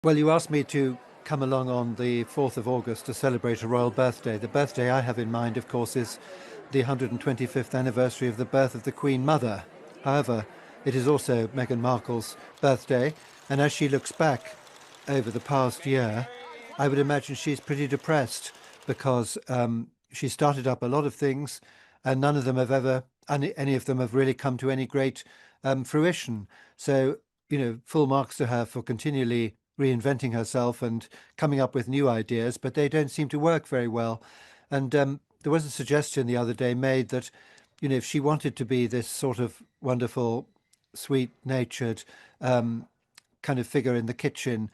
Well, you asked me to come along on the 4th of August to celebrate a royal birthday. The birthday I have in mind, of course, is the 125th anniversary of the birth of the Queen Mother. However, it is also Meghan Markle's birthday, and as she looks back over the past year, I would imagine she's pretty depressed because she started up a lot of things, and none of them have ever, any of them have really come to any great fruition. So, full marks to her for continually reinventing herself and coming up with new ideas, but they don't seem to work very well. And there was a suggestion the other day made that, if she wanted to be this sort of wonderful, sweet-natured kind of figure in the kitchen,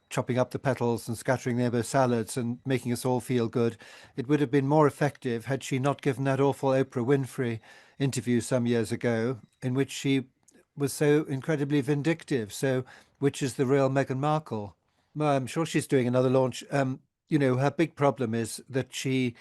chopping up the petals and scattering them over salads and making us all feel good, it would have been more effective had she not given that awful Oprah Winfrey interview some years ago, in which she was so incredibly vindictive. So, which is the real Meghan Markle? Well, I'm sure she's doing another launch. Her big problem is that she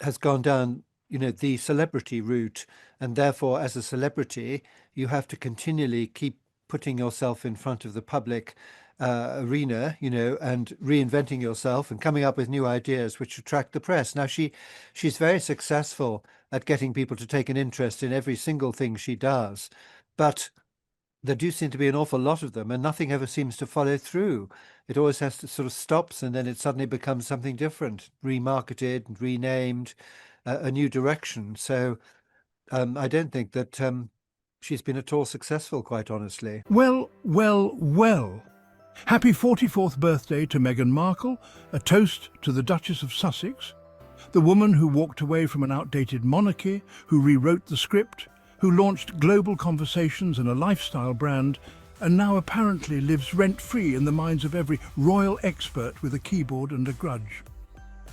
has gone down, the celebrity route, and therefore, as a celebrity, you have to continually keep putting yourself in front of the public arena, and reinventing yourself and coming up with new ideas which attract the press. Now, she's very successful at getting people to take an interest in every single thing she does, but there do seem to be an awful lot of them, and nothing ever seems to follow through. It always has to sort of stops, and then it suddenly becomes something different, remarketed and renamed, a new direction. So I don't think that she's been at all successful, quite honestly. Well, well, well. Happy 44th birthday to Meghan Markle, a toast to the Duchess of Sussex, the woman who walked away from an outdated monarchy, who rewrote the script, who launched global conversations and a lifestyle brand, and now apparently lives rent-free in the minds of every royal expert with a keyboard and a grudge.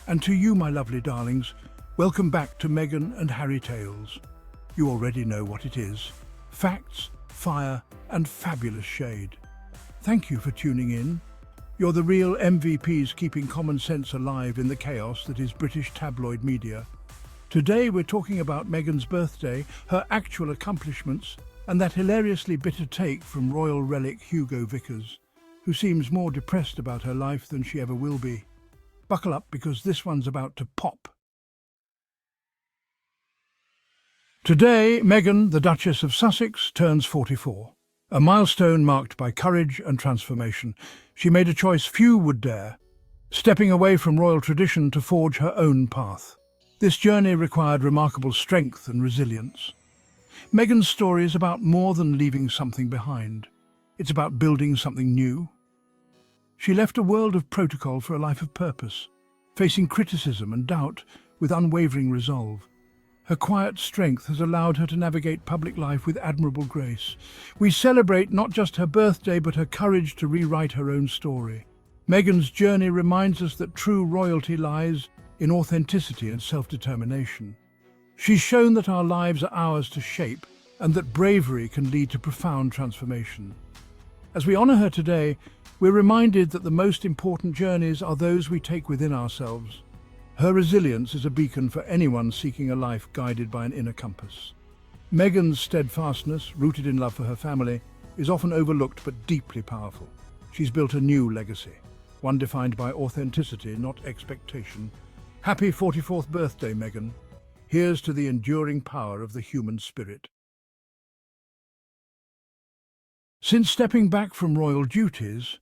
And to you, my lovely darlings, welcome back to Meghan and Harry Tales. You already know what it is. Facts, fire, and fabulous shade. Thank you for tuning in. You're the real MVPs keeping common sense alive in the chaos that is British tabloid media. Today we're talking about Meghan's birthday, her actual accomplishments, and that hilariously bitter take from royal relic Hugo Vickers, who seems more depressed about her life than she ever will be. Buckle up because this one's about to pop. Today, Meghan, the Duchess of Sussex, turns 44. A milestone marked by courage and transformation. She made a choice few would dare, stepping away from royal tradition to forge her own path. This journey required remarkable strength and resilience. Meghan's story is about more than leaving something behind. It's about building something new. She left a world of protocol for a life of purpose, facing criticism and doubt with unwavering resolve. Her quiet strength has allowed her to navigate public life with admirable grace. We celebrate not just her birthday, but her courage to rewrite her own story. Meghan's journey reminds us that true royalty lies in authenticity and self-determination. She's shown that our lives are ours to shape and that bravery can lead to profound transformation. As we honour her today, we're reminded that the most important journeys are those we take within ourselves. Her resilience is a beacon for anyone seeking a life guided by an inner compass. Meghan's steadfastness, rooted in love for her family, is often overlooked but deeply powerful. She's built a new legacy, one defined by authenticity, not expectation. Happy 44th birthday, Meghan. Here's to the enduring power of the human spirit. Since stepping back from royal duties,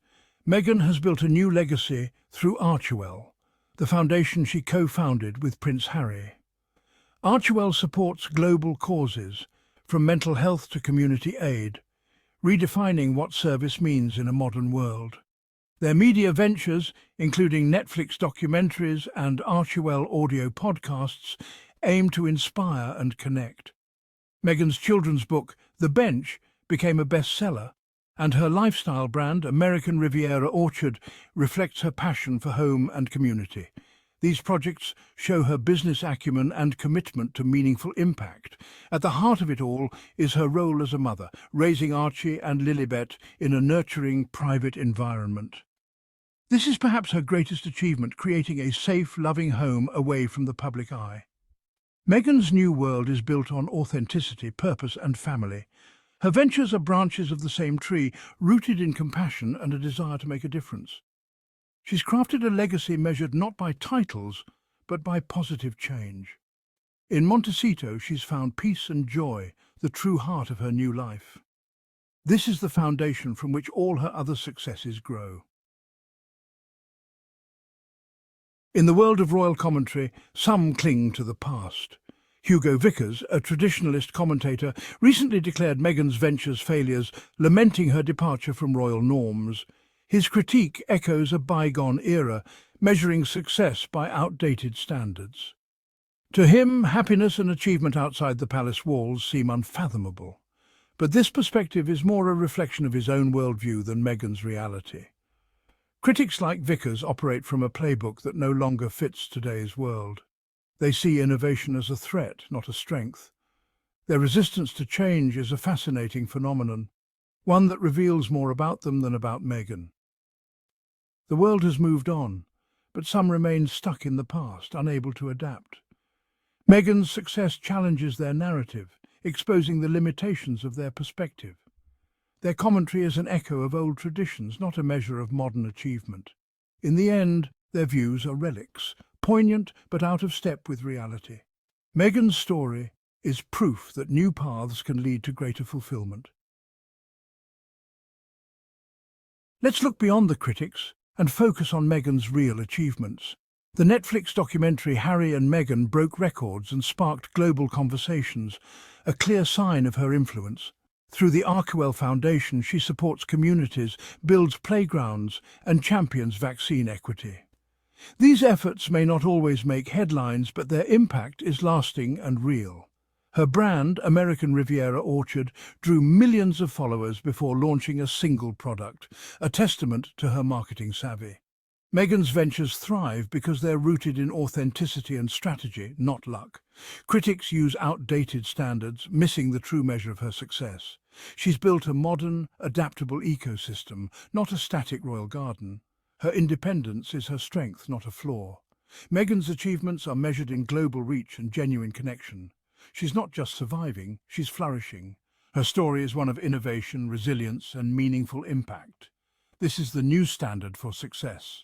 Meghan has built a new legacy through Archwell, the foundation she co-founded with Prince Harry. Archwell supports global causes, from mental health to community aid, redefining what service means in a modern world. Their media ventures, including Netflix documentaries and Archwell audio podcasts, aim to inspire and connect. Meghan's children's book, The Bench, became a bestseller, and her lifestyle brand, American Riviera Orchard, reflects her passion for home and community. These projects show her business acumen and commitment to meaningful impact. At the heart of it all is her role as a mother, raising Archie and Lilibet in a nurturing, private environment. This is perhaps her greatest achievement, creating a safe, loving home away from the public eye. Meghan's new world is built on authenticity, purpose and family. Her ventures are branches of the same tree, rooted in compassion and a desire to make a difference. She's crafted a legacy measured not by titles, but by positive change. In Montecito, she's found peace and joy, the true heart of her new life. This is the foundation from which all her other successes grow. In the world of royal commentary, some cling to the past. Hugo Vickers, a traditionalist commentator, recently declared Meghan's ventures failures, lamenting her departure from royal norms. His critique echoes a bygone era, measuring success by outdated standards. To him, happiness and achievement outside the palace walls seem unfathomable. But this perspective is more a reflection of his own worldview than Meghan's reality. Critics like Vickers operate from a playbook that no longer fits today's world. They see innovation as a threat, not a strength. Their resistance to change is a fascinating phenomenon, one that reveals more about them than about Meghan. The world has moved on, but some remain stuck in the past, unable to adapt. Meghan's success challenges their narrative, exposing the limitations of their perspective. Their commentary is an echo of old traditions, not a measure of modern achievement. In the end, their views are relics, poignant but out of step with reality. Meghan's story is proof that new paths can lead to greater fulfillment. Let's look beyond the critics and focus on Meghan's real achievements. The Netflix documentary Harry and Meghan broke records and sparked global conversations, a clear sign of her influence. Through the Archwell Foundation, she supports communities, builds playgrounds, and champions vaccine equity. These efforts may not always make headlines, but their impact is lasting and real. Her brand, American Riviera Orchard, drew millions of followers before launching a single product, a testament to her marketing savvy. Meghan's ventures thrive because they're rooted in authenticity and strategy, not luck. Critics use outdated standards, missing the true measure of her success. She's built a modern, adaptable ecosystem, not a static royal garden. Her independence is her strength, not a flaw. Meghan's achievements are measured in global reach and genuine connection. She's not just surviving, she's flourishing. Her story is one of innovation, resilience, and meaningful impact. This is the new standard for success.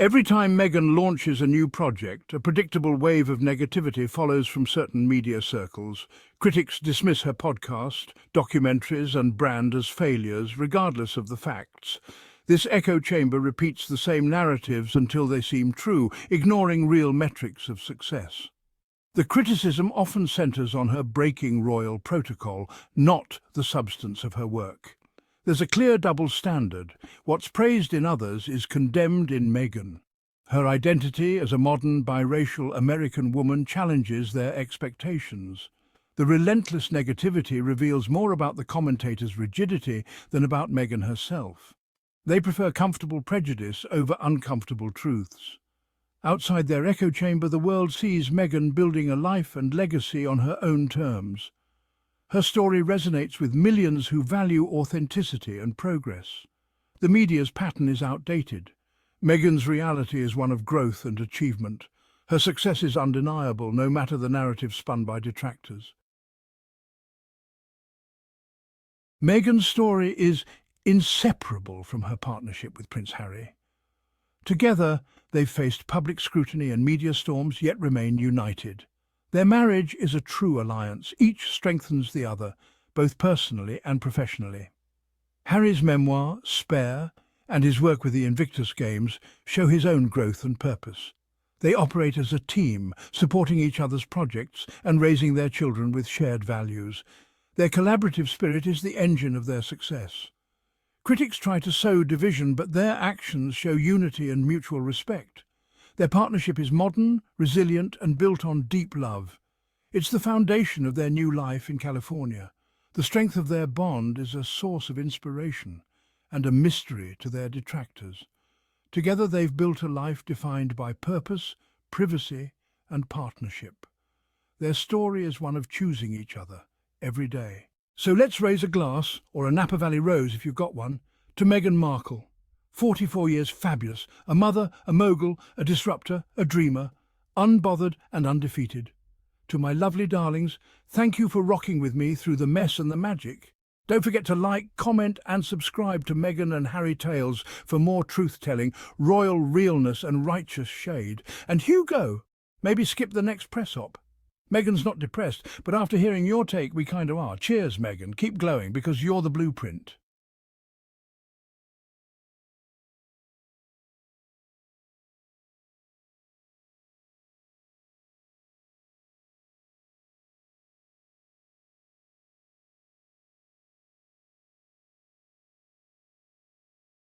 Every time Meghan launches a new project, a predictable wave of negativity follows from certain media circles. Critics dismiss her podcast, documentaries, and brand as failures, regardless of the facts. This echo chamber repeats the same narratives until they seem true, ignoring real metrics of success. The criticism often centers on her breaking royal protocol, not the substance of her work. There's a clear double standard. What's praised in others is condemned in Meghan. Her identity as a modern, biracial American woman challenges their expectations. The relentless negativity reveals more about the commentator's rigidity than about Meghan herself. They prefer comfortable prejudice over uncomfortable truths. Outside their echo chamber, the world sees Meghan building a life and legacy on her own terms. Her story resonates with millions who value authenticity and progress. The media's pattern is outdated. Meghan's reality is one of growth and achievement. Her success is undeniable, no matter the narrative spun by detractors. Meghan's story is inseparable from her partnership with Prince Harry. Together, they've faced public scrutiny and media storms, yet remain united. Their marriage is a true alliance. Each strengthens the other, both personally and professionally. Harry's memoir, Spare, and his work with the Invictus Games show his own growth and purpose. They operate as a team, supporting each other's projects and raising their children with shared values. Their collaborative spirit is the engine of their success. Critics try to sow division, but their actions show unity and mutual respect. Their partnership is modern, resilient, and built on deep love. It's the foundation of their new life in California. The strength of their bond is a source of inspiration and a mystery to their detractors. Together they've built a life defined by purpose, privacy, and partnership. Their story is one of choosing each other every day. So let's raise a glass, or a Napa Valley rose if you've got one, to Meghan Markle. 44 years fabulous, a mother, a mogul, a disruptor, a dreamer, unbothered and undefeated. To my lovely darlings, thank you for rocking with me through the mess and the magic. Don't forget to like, comment and subscribe to Meghan and Harry Tales for more truth-telling, royal realness and righteous shade. And Hugo, maybe skip the next press-op. Meghan's not depressed, but after hearing your take, we kind of are. Cheers, Meghan. Keep glowing because you're the blueprint.